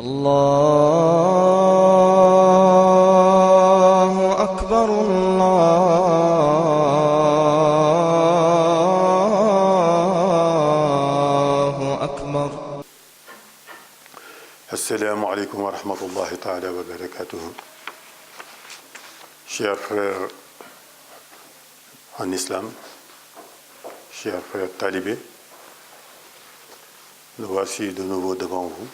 الله أكبر الله أكبر. Assalamu alaikum wa rahmatullahi ta'ala wa barakatuh. Chers frères en islam, chers frères talibés, nous voici de nouveau devant vous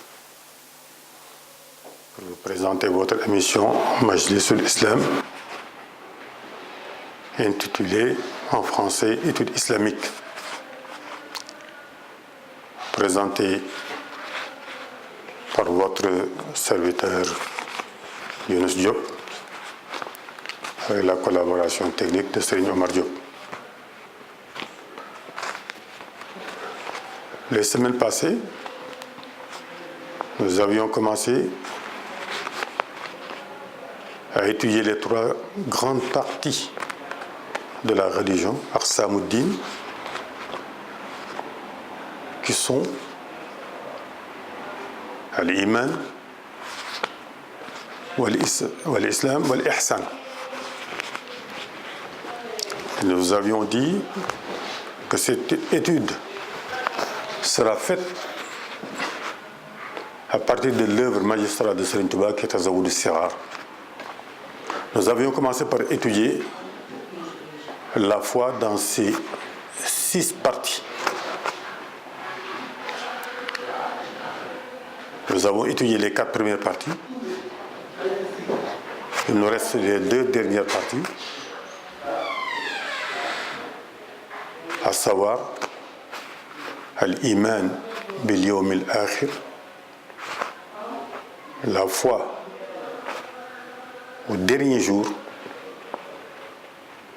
pour vous présenter votre émission Majlisul Islam, intitulée en français Études islamiques, présentée par votre serviteur Younous Diop, avec la collaboration technique de Serigne Omar Diop. Les semaines passées, nous avions commencé à étudier les trois grandes parties de la religion, Aqsamuddin, qui sont Al-Iman, Wal-Islam, Wal-Ihsan. Nous avions dit que cette étude sera faite à partir de l'œuvre magistrale de Serigne Touba qui est Tazawwud as-Sighar. Nous avions commencé par étudier la foi dans ses 6 parties. Nous avons étudié les 4 premières parties. Il nous reste les 2 dernières parties, à savoir Al-Iman bil Yawm al-Akhir, la foi au dernier jour,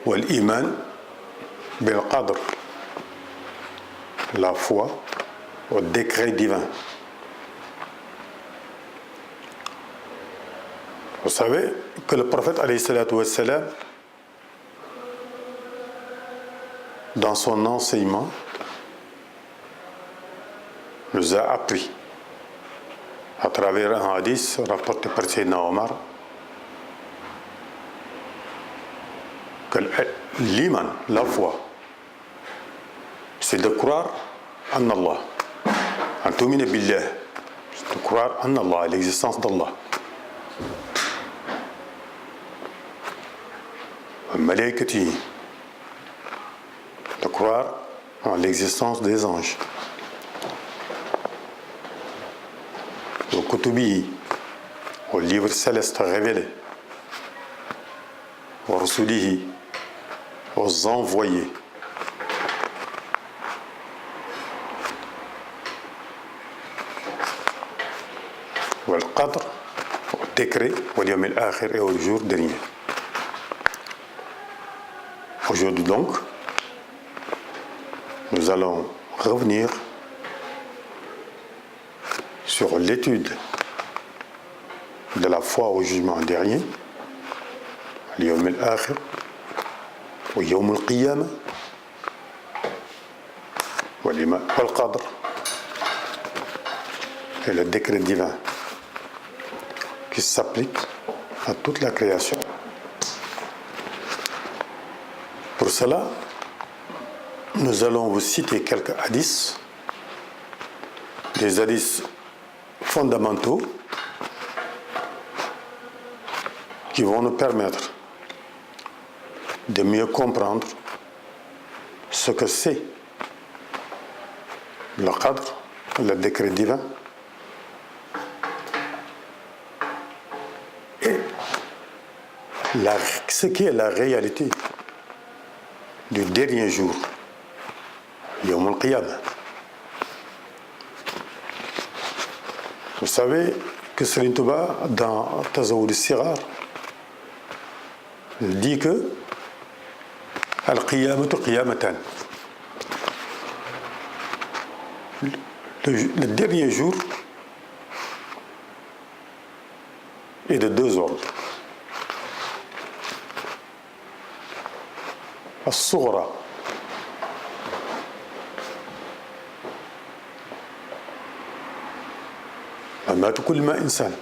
ou Al-Iman bil Qadr, la foi au décret divin. Vous savez que le prophète alayhi salatu wassalam, dans son enseignement, nous a appris à travers un hadith rapporté par Sayyidina Omar que l'iman, la foi, c'est de croire en Allah, en tu'mina billah, c'est de croire en Allah, à l'existence d'Allah, en malaikati, de croire en l'existence des anges, au kutubi, aux livres célestes révélés, aux rusulihi, aux envoyés, wal qadr, au décret, wal yawm al-akhir, et au jour dernier. Aujourd'hui donc, nous allons revenir sur l'étude de la foi au jugement dernier, al-Yawm al-Akhir, au Yawm al-Qiyamah, wal-Iman wal-Qadr, et le décret divin qui s'applique à toute la création. Pour cela, nous allons vous citer quelques hadiths, des hadiths fondamentaux qui vont nous permettre de mieux comprendre ce que c'est le qadr, le décret divin, et ce qui est la réalité du dernier jour, Yawm al-Qiyamah. Vous savez que Serigne Touba, dans Tazawwud as-Sighar, dit que Al-Qiyamatu Qiyamatan, le dernier jour est de 2 ordres. As-Sughra, ممات كل ما إنسان.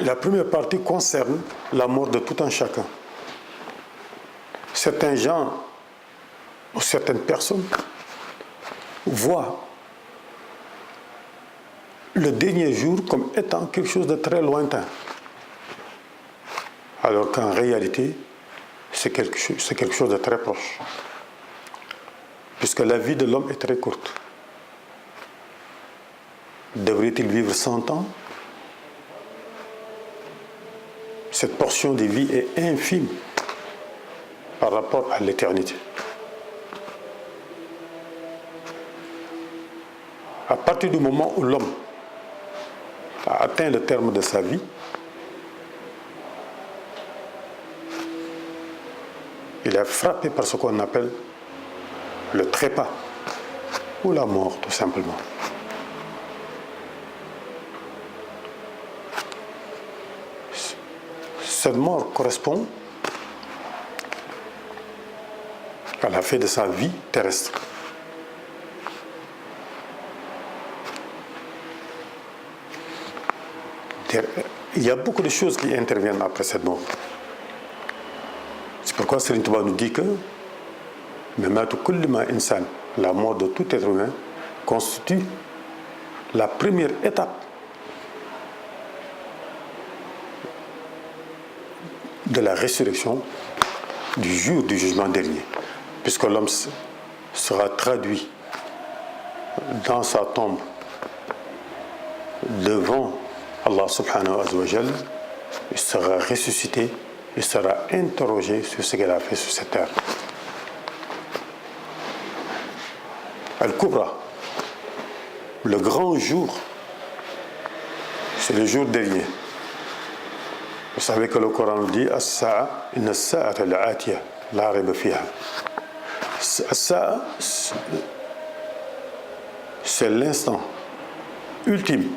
La première partie concerne la mort de tout un chacun. Certains gens ou certaines personnes voient le dernier jour comme étant quelque chose de très lointain, alors qu'en réalité, c'est quelque chose de très proche, puisque la vie de l'homme est très courte. Devrait-il vivre 100 ans? Cette portion de vie est infime par rapport à l'éternité. À partir du moment où l'homme a atteint le terme de sa vie, il est frappé par ce qu'on appelle le trépas ou la mort, tout simplement. Cette mort correspond à la fin de sa vie terrestre. Il y a beaucoup de choses qui interviennent après cette mort. C'est pourquoi Serigne Touba nous dit que la mort de tout être humain constitue la première étape de la résurrection du jour du jugement dernier, puisque l'homme sera traduit dans sa tombe devant Allah subhanahu wa ta'ala, il sera ressuscité, il sera interrogé sur ce qu'il a fait sur cette terre. Al-Kubra, le grand jour, c'est le jour dernier. Vous savez que le Coran nous dit As-sa'a, inna as-sa'ata la'atiya, la rayba fiha. As-sa'a, c'est l'instant ultime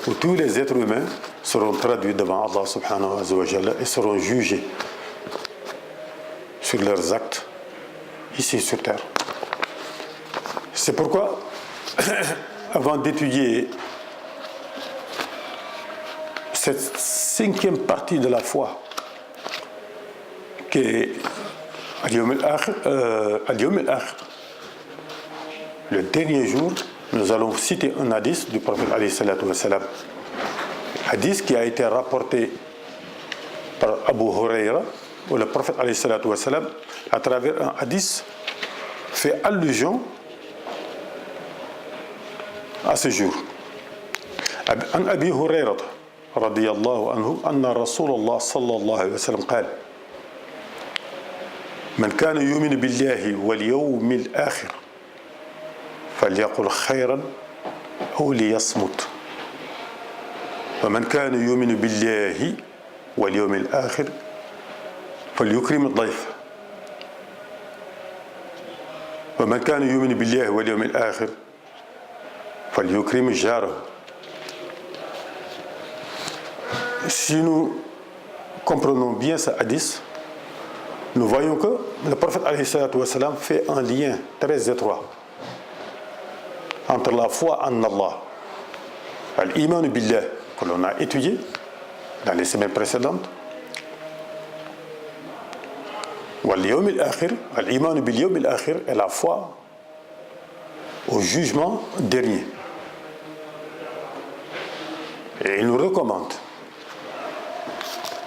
où tous les êtres humains seront traduits devant Allah subhanahu wa ta'ala et seront jugés sur leurs actes ici sur terre. C'est pourquoi, avant d'étudier cette cinquième partie de la foi, qui est Al-Yawm al-Akhir, le dernier jour, nous allons citer un hadith du prophète alayhi salatu wa salam. Hadith qui a été rapporté par Abu Huraira, où le prophète alayhi salatu wa salam, à travers un hadith, fait allusion à ce jour. An Abi Huraira رضي الله عنه أن رسول الله صلى الله عليه وسلم قال من كان يؤمن بالله واليوم الآخر فليقل خيرا أو ليصمت ومن كان يؤمن بالله واليوم الآخر فليكرم الضيف ومن كان يؤمن بالله واليوم الآخر فليكرم جاره. Si nous comprenons bien ce hadith, nous voyons que le prophète alayhi salatu wa salam fait un lien très étroit entre la foi en Allah, al-iman billah, que l'on a étudié dans les semaines précédentes, wal-yawm al-akhir, al-iman bil-yawm al-akhir, et la foi au jugement dernier. Et il nous recommande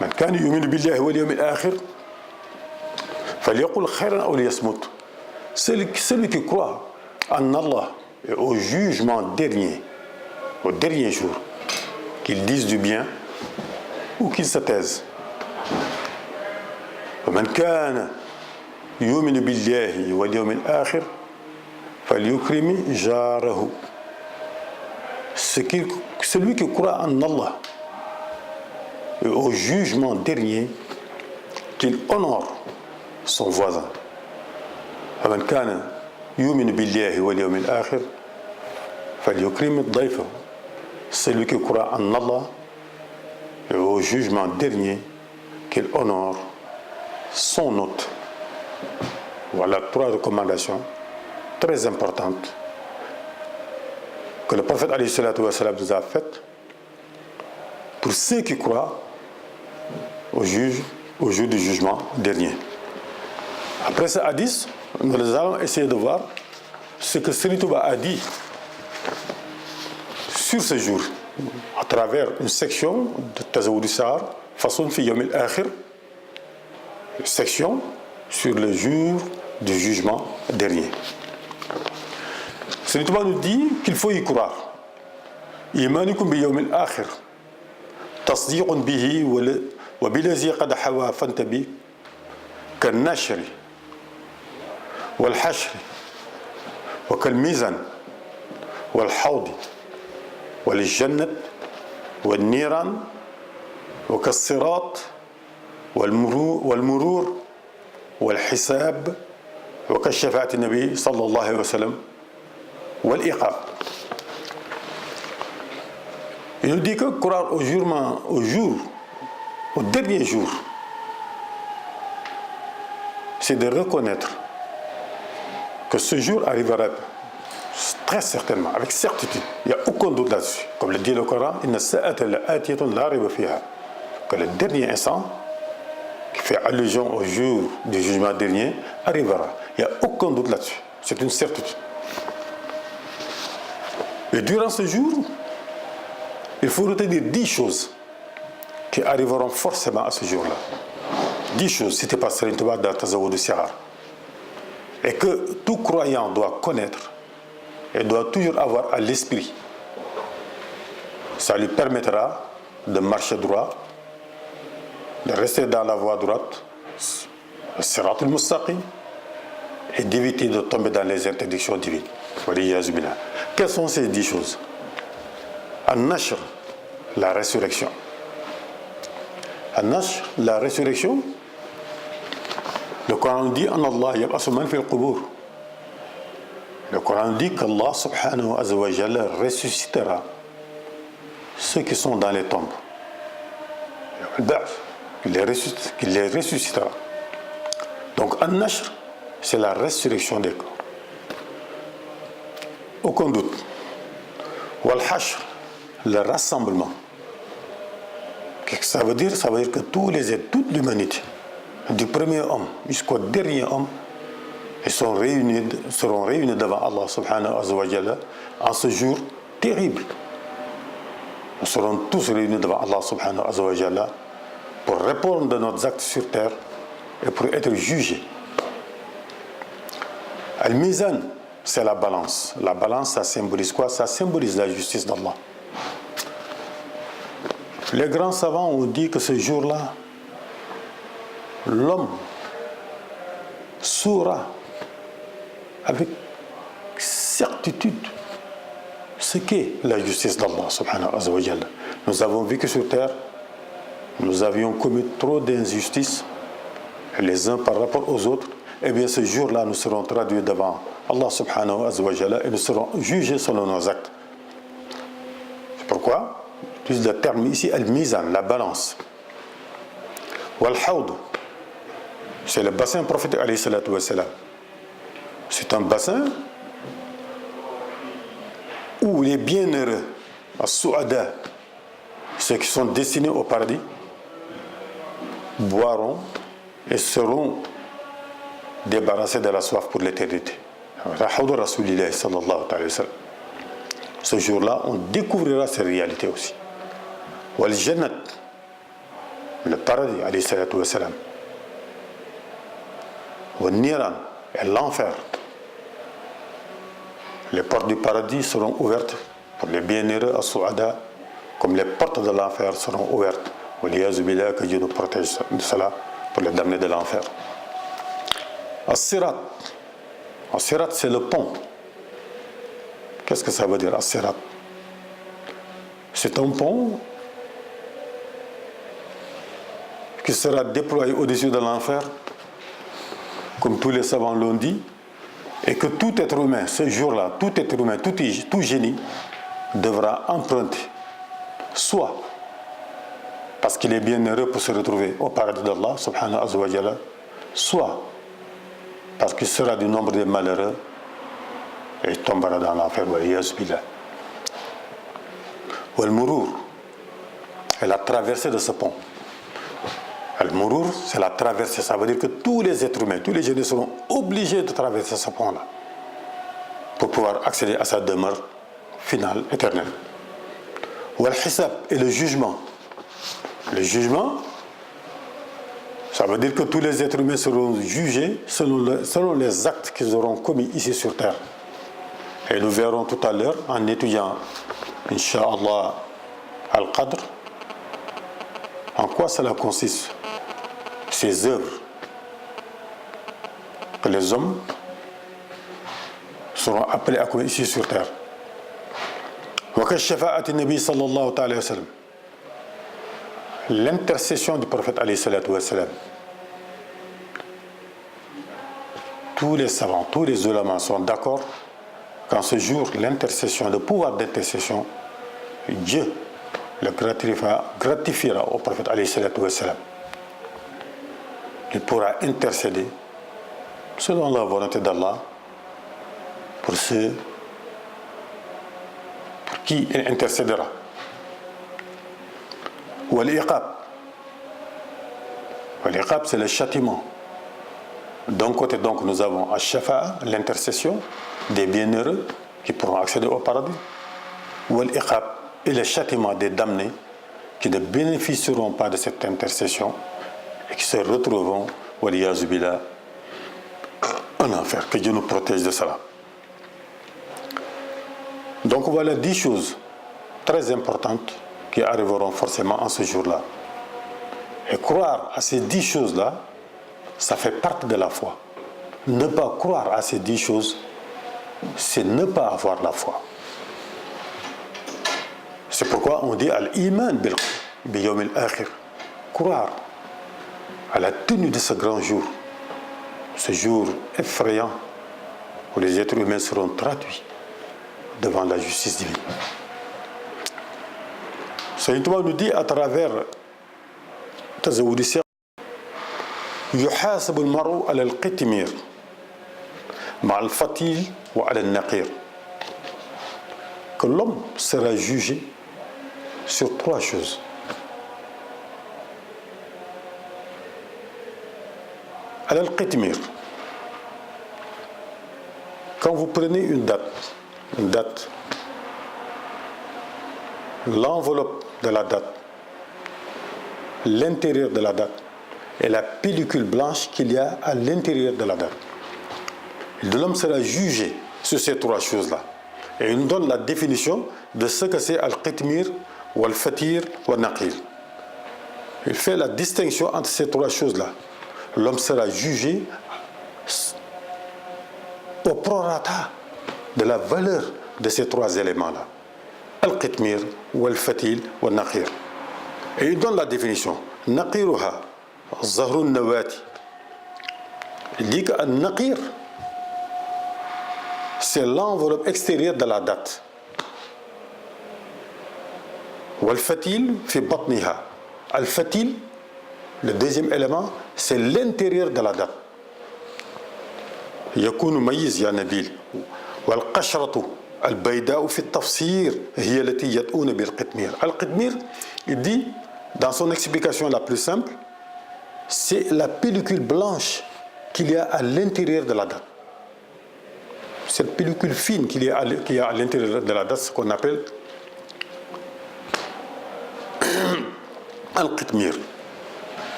من كان يؤمن بالله واليوم الآخر فليقل خيرا أو ليصمت. Celui qui croit en Allah et au jugement dernier, au dernier jour, qu'il dise du bien ou qu'il se taise. ومن كان يؤمن بالله واليوم الآخر فليكرم جاره. Celui qui croit en Allah et au jugement dernier, qu'il honore son voisin. فمن كان يؤمن بالله واليوم الآخر فليكرم ضيفه. Celui qui croit en Allah et au jugement dernier, qu'il honore son hôte. Voilà 3 recommandations très importantes que le prophète alayhi salatu wa salam nous a faites pour ceux qui croient au jour du jugement dernier. Après ce hadith, nous allons essayer de voir ce que Serigne Touba a dit sur ce jour, à travers une section de Tazawwud as-Sahar, Faslun fi Yawm al-Akhir, section sur le jour du jugement dernier. Serigne Touba nous dit qu'il faut y croire. Imanukum bi Yawm al-Akhir, tasdiqun bihi wa bilazi qad hawa fantabi kan-nashri wal-hashr wa kal-mizan wal-hawd wal-jannat wal-niran wa kas-sirat wal-murur wal-hisab wa kash-shafa'ati an-nabi sallallahu alayhi wa sallam wal-iqab. Il nous dit que croire au dernier jour, c'est de reconnaître que ce jour arrivera très certainement, avec certitude. Il n'y a aucun doute là-dessus. Comme le dit le Coran, que le dernier instant, qui fait allusion au jour du jugement dernier, arrivera. Il n'y a aucun doute là-dessus. C'est une certitude. Et durant ce jour, il faut retenir 10 choses qui arriveront forcément à ce jour-là. 10 choses, citées par Serigne Touba dans Tazawwud as-Sahar. Et que tout croyant doit connaître et doit toujours avoir à l'esprit. Ça lui permettra de marcher droit, de rester dans la voie droite, le sirat al-mustaqim, et d'éviter de tomber dans les interdictions divines. Quelles sont ces 10 choses? An-Nashr, la résurrection. An-Nashr, la résurrection. Le Coran dit Allah yab'asu man fil qubur. Le Coran dit qu'Allah subhanahu wa ta'ala ressuscitera ceux qui sont dans les tombes. Il les ressuscitera. Donc An-Nashr, c'est la résurrection des corps. Aucun doute. Wal-Hashr, le rassemblement. Qu'est-ce que ça veut dire? Ça veut dire que tous les êtres, toute l'humanité, du premier homme jusqu'au dernier homme, ils seront réunis devant Allah subhanahu wa ta'ala en ce jour terrible. Nous serons tous réunis devant Allah subhanahu wa ta'ala pour répondre de nos actes sur terre et pour être jugés. Al-Mizan, c'est la balance. La balance, ça symbolise quoi? Ça symbolise la justice d'Allah. Les grands savants ont dit que ce jour-là, l'homme saura avec certitude ce qu'est la justice d'Allah subhanahu wa ta'ala. Nous avons vécu sur terre, nous avions commis trop d'injustices les uns par rapport aux autres. Eh bien ce jour-là, nous serons traduits devant Allah subhanahu wa ta'ala et nous serons jugés selon nos actes. C'est pourquoi j'utilise le terme ici al-mizan, la balance. Wal-hawd, c'est le bassin prophétique alayhi salatu wa salam. C'est un bassin où les bienheureux, as-su'ada, ceux qui sont destinés au paradis, boiront et seront débarrassés de la soif pour l'éternité. Ce jour-là, on découvrira ces réalités aussi. Wal Jannat, le paradis, alayhi salatu wa salam. Wal Niran, et l'enfer. Les portes du paradis seront ouvertes pour les bienheureux à Souada, comme les portes de l'enfer seront ouvertes. Waliyazu billah, que Dieu nous protège de cela pour les damnés de l'enfer. As-Sirat. As-Sirat, c'est le pont. Qu'est-ce que ça veut dire, As-Sirat? C'est un pont qui sera déployé au-dessus de l'enfer, comme tous les savants l'ont dit, et que tout être humain, ce jour-là, tout être humain, tout génie, devra emprunter, soit parce qu'il est bien heureux pour se retrouver au paradis d'Allah, subhanahu wa ta'ala, soit parce qu'il sera du nombre des malheureux et il tombera dans l'enfer. Wal-Mourour est la traversée de ce pont. Al-Mourour, c'est la traversée. Ça veut dire que tous les êtres humains, tous les génies seront obligés de traverser ce pont-là pour pouvoir accéder à sa demeure finale, éternelle. Wal-Hisab est le jugement. Le jugement, ça veut dire que tous les êtres humains seront jugés selon les actes qu'ils auront commis ici sur terre. Et nous verrons tout à l'heure, en étudiant, Inch'Allah, Al-Qadr, en quoi cela consiste, ces œuvres que les hommes seront appelés à commettre ici sur terre. L'intercession du prophète alayhi salatu wa salam. Tous les savants, tous les ulamas sont d'accord qu'en ce jour, l'intercession, le pouvoir d'intercession, Dieu le gratifiera au prophète alayhi salatu wa salam. Il pourra intercéder selon la volonté d'Allah pour ceux pour qui il intercédera. Wal-Iqab, c'est le châtiment. D'un côté, donc, nous avons Ash-Shafa'a, l'intercession des bienheureux qui pourront accéder au paradis. Wal-Iqab et le châtiment des damnés qui ne bénéficieront pas de cette intercession et qui se retrouveront, waliyazu billah, en enfer. Que Dieu nous protège de cela. Donc voilà 10 choses très importantes qui arriveront forcément en ce jour-là. Et croire à ces 10 choses-là, ça fait partie de la foi. Ne pas croire à ces 10 choses, c'est ne pas avoir la foi. C'est pourquoi on dit al-iman bil yawm al-akhir. Croire à la tenue de ce grand jour, ce jour effrayant où les êtres humains seront traduits devant la justice divine. Sayyid Touba nous dit à travers Tazawwud as-Sir, yuhasabu al-mar'u ala al-qitmir ma'a al-fatil wa ala al-naqir, que l'homme sera jugé sur 3 choses. Ala al-qitmir, quand vous prenez une date, l'enveloppe de la date, l'intérieur de la date et la pellicule blanche qu'il y a à l'intérieur de la date. L'homme sera jugé sur ces 3 choses-là. Et il nous donne la définition de ce que c'est al-qitmir, ou al-fatir, ou al-naqir. Il fait la distinction entre ces 3 choses-là. L'homme sera jugé au prorata de la valeur de ces 3 éléments-là. Al-qitmir, ou al-fatil, ou al-naqir. Et il donne la définition. Naqiruha, zahrun nawati. Il dit que al-naqir, c'est l'enveloppe extérieure de la date. Wal-fatil fi batniha. Al-fatil, le deuxième élément, c'est l'intérieur de la date. Yakunu mayiz ya nabil. Wal-qashratu al-bayda'u fi tafsir hiya allati yat'una bil-qitmir. Al-qitmir, il dit, dans son explication la plus simple, c'est la pellicule blanche qu'il y a à l'intérieur de la date. Cette pellicule fine qu'il y a à l'intérieur de la date, ce qu'on appelle al-qitmir.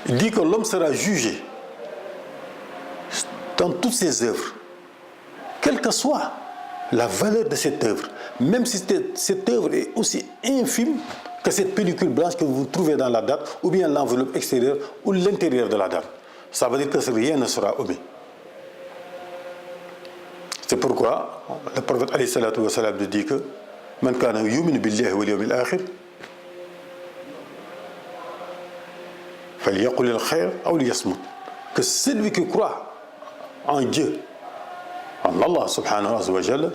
Il dit que l'homme sera jugé dans toutes ses œuvres, quelle que soit la valeur de cette œuvre, même si cette œuvre est aussi infime que cette pellicule blanche que vous trouvez dans la date, ou bien l'enveloppe extérieure ou l'intérieur de la date. Ça veut dire que rien ne sera omis. C'est pourquoi le prophète alayhi salatu wa salam dit que man kana yu'minu billahi wal yawmil akhir falyaqul al-khayr aw liyasmut. Que celui qui croit en Dieu, en Allah subhanahu wa ta'ala,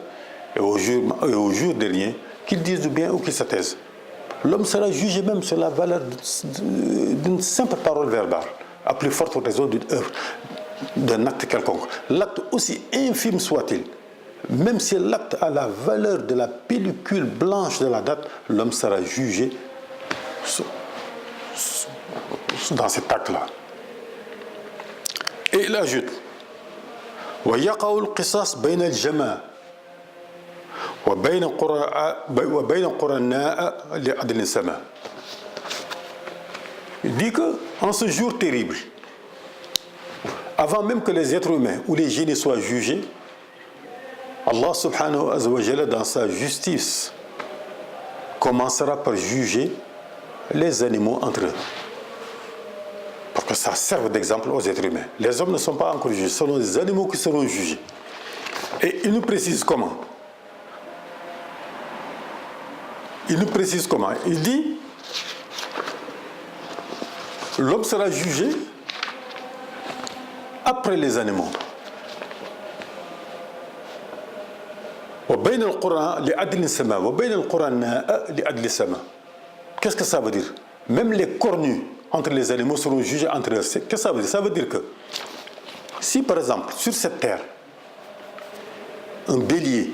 et au jour dernier, qu'il dise du bien ou qu'il se taise. L'homme sera jugé même sur la valeur d'une simple parole verbale, à plus forte raison d'une œuvre. d'un acte quelconque. L'acte aussi infime soit-il, même si l'acte a la valeur de la pellicule blanche de la date, l'homme sera jugé dans cet acte-là. Et il ajoute ويقع القصاص بين الجماعة وبين قرناء لعدل السماء. Il dit qu'en ce jour terrible, avant même que les êtres humains ou les génies soient jugés, Allah subhanahu wa ta'ala dans sa justice commencera par juger les animaux entre eux. Pour que ça serve d'exemple aux êtres humains. Les hommes ne sont pas encore jugés, ce sont les animaux qui seront jugés. Et il nous précise comment. Il dit, l'homme sera jugé après les animaux. Qu'est-ce que ça veut dire? Même les cornus entre les animaux seront jugés entre eux. Qu'est-ce que ça veut dire? Ça veut dire que si par exemple sur cette terre un bélier,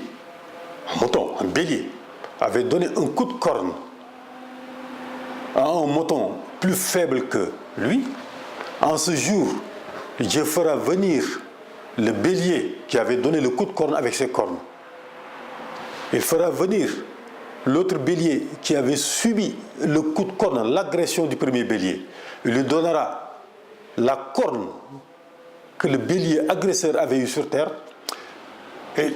un bélier avait donné un coup de corne à un mouton plus faible que lui, en ce jour, Dieu fera venir le bélier qui avait donné le coup de corne avec ses cornes. Il fera venir l'autre bélier qui avait subi le coup de corne, l'agression du premier bélier. Il lui donnera la corne que le bélier agresseur avait eu sur terre et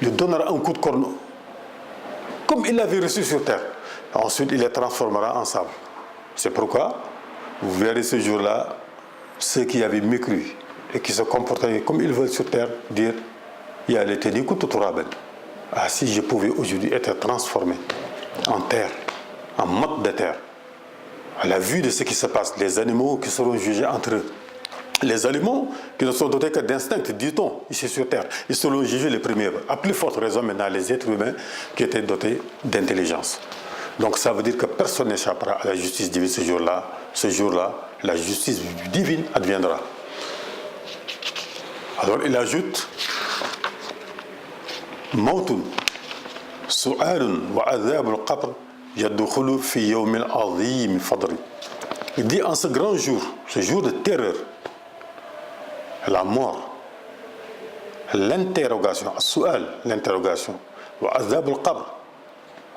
lui donnera un coup de corne comme il l'avait reçu sur terre. Ensuite, il les transformera en sable. C'est pourquoi vous verrez ce jour-là ceux qui avaient mécru et qui se comportaient comme ils veulent sur terre dire Ya laitani kuntu turaban. Ah, si je pouvais aujourd'hui être transformé en terre, en motte de terre, à la vue de ce qui se passe, les animaux qui seront jugés entre eux, les animaux qui ne sont dotés que d'instinct, dit-on, ici sur terre, ils seront jugés les premiers. À plus forte raison maintenant les êtres humains qui étaient dotés d'intelligence. Donc ça veut dire que personne n'échappera à la justice divine ce jour-là. Ce jour-là, la justice divine adviendra. Alors il ajoute Mautun, su'alun wa adhab al-qabr yadkhulu fi yawm al-azim fadr. Il dit en ce grand jour, ce jour de terreur, la mort, l'interrogation, su'al, l'interrogation, wa adhab al-qabr.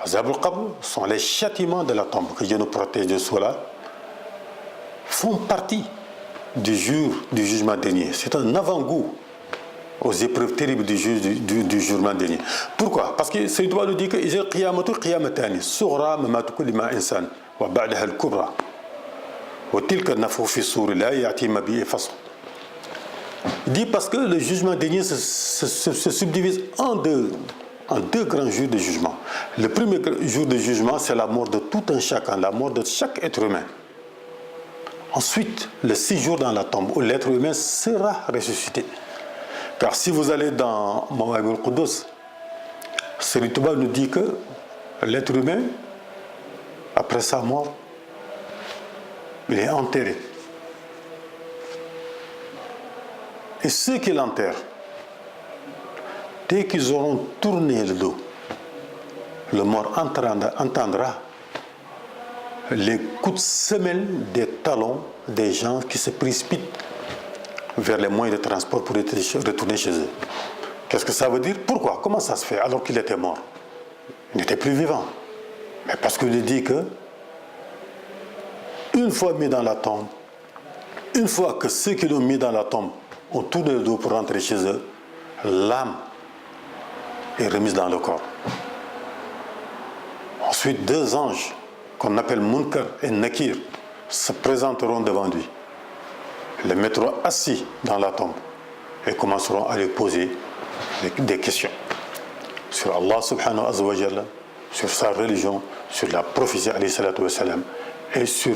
Azab al-qabr sont les châtiments de la tombe, que Dieu nous protège de cela, font partie du jour du jugement dernier. C'est un avant-goût aux épreuves terribles du jugement dernier. Pourquoi? Parce que Sayyid Touba nous dit que il dit parce que le jugement dernier se subdivise en deux grands jours de jugement. Le premier jour de jugement, c'est la mort de tout un chacun, la mort de chaque être humain. Ensuite, le 6 jours dans la tombe, où l'être humain sera ressuscité. Car si vous allez dans Mawahib al-Qudus, Sayyid Touba nous dit que l'être humain, après sa mort, il est enterré. Et ceux qui l'enterrent, dès qu'ils auront tourné le dos, le mort entendra les coups de semelle des talons des gens qui se précipitent vers les moyens de transport pour retourner chez eux. Qu'est-ce que ça veut dire? Pourquoi? Comment ça se fait alors qu'il était mort? Il n'était plus vivant. Mais parce qu'il dit que une fois mis dans la tombe, une fois que ceux qui l'ont mis dans la tombe ont tourné le dos pour rentrer chez eux, l'âme est remise dans le corps. Ensuite, deux anges qu'on appelle Munkar et Nakir se présenteront devant lui, le mettront assis dans la tombe et commenceront à lui poser des questions sur Allah subhanahu wa ta'ala, sur sa religion, sur la prophétie alayhi salatu wa salam, et sur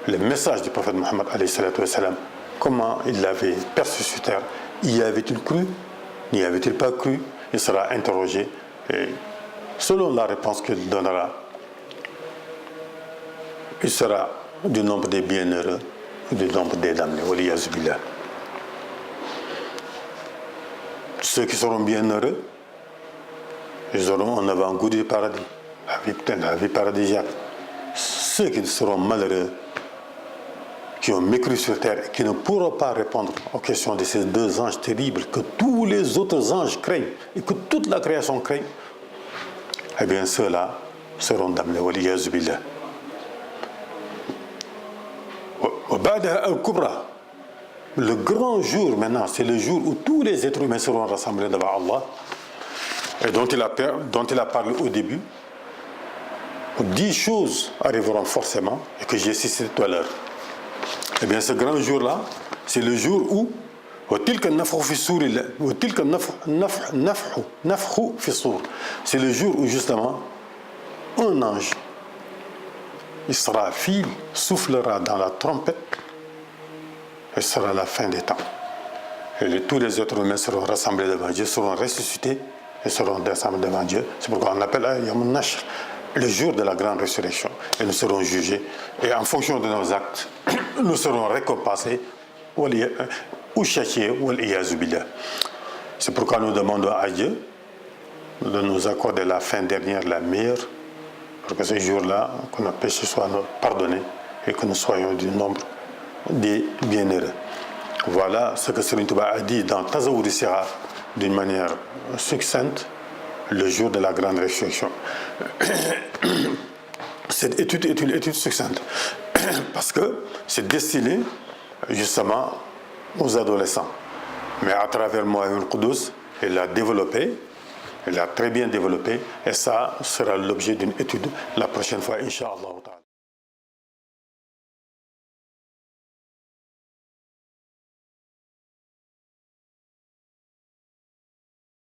le message du prophète Mohammed alayhi salatu wa salam, comment il l'avait perçu sur terre. Y avait-il cru? N'y avait-il pas cru? Il sera interrogé et selon la réponse qu'il donnera, il sera du nombre des bienheureux ou du nombre des damnés. Waliyaz billah. Ceux qui seront bienheureux, ils auront un avant-goût du paradis, la vie paradisiaque. Ceux qui seront malheureux, qui ont mécru sur terre et qui ne pourront pas répondre aux questions de ces deux anges terribles que tous les autres anges craignent et que toute la création craint, eh bien ceux-là seront damnés. Waliyazu billah. Le grand jour maintenant, c'est le jour où tous les êtres humains seront rassemblés devant Allah et dont il a parlé au début. 10 choses arriveront forcément et que j'ai cité tout à l'heure. Eh bien ce grand jour-là, c'est le jour où c'est le jour où justement un ange, Israfil, soufflera dans la trompette et ce sera la fin des temps. Et tous les êtres humains seront rassemblés devant Dieu, seront ressuscités et seront rassemblés devant Dieu. C'est pourquoi on appelle Yawm Nashr, le jour de la grande résurrection. Et nous serons jugés. Et en fonction de nos actes, nous serons récompensés ou châtiés ou l'iyaz billah. C'est pourquoi nous demandons à Dieu de nous accorder la fin dernière, la meilleure, pour que ce jour-là, que nos péchés soient pardonnés et que nous soyons du nombre des bienheureux. Voilà ce que Serigne Touba a dit dans Tazawwud Sira d'une manière succincte, le jour de la grande résurrection. Cette étude est une étude succincte parce que c'est destiné justement aux adolescents. Mais à travers Mawahibul Quddus, elle l'a développé, elle l'a très bien développé, et ça sera l'objet d'une étude la prochaine fois, Inch'Allah.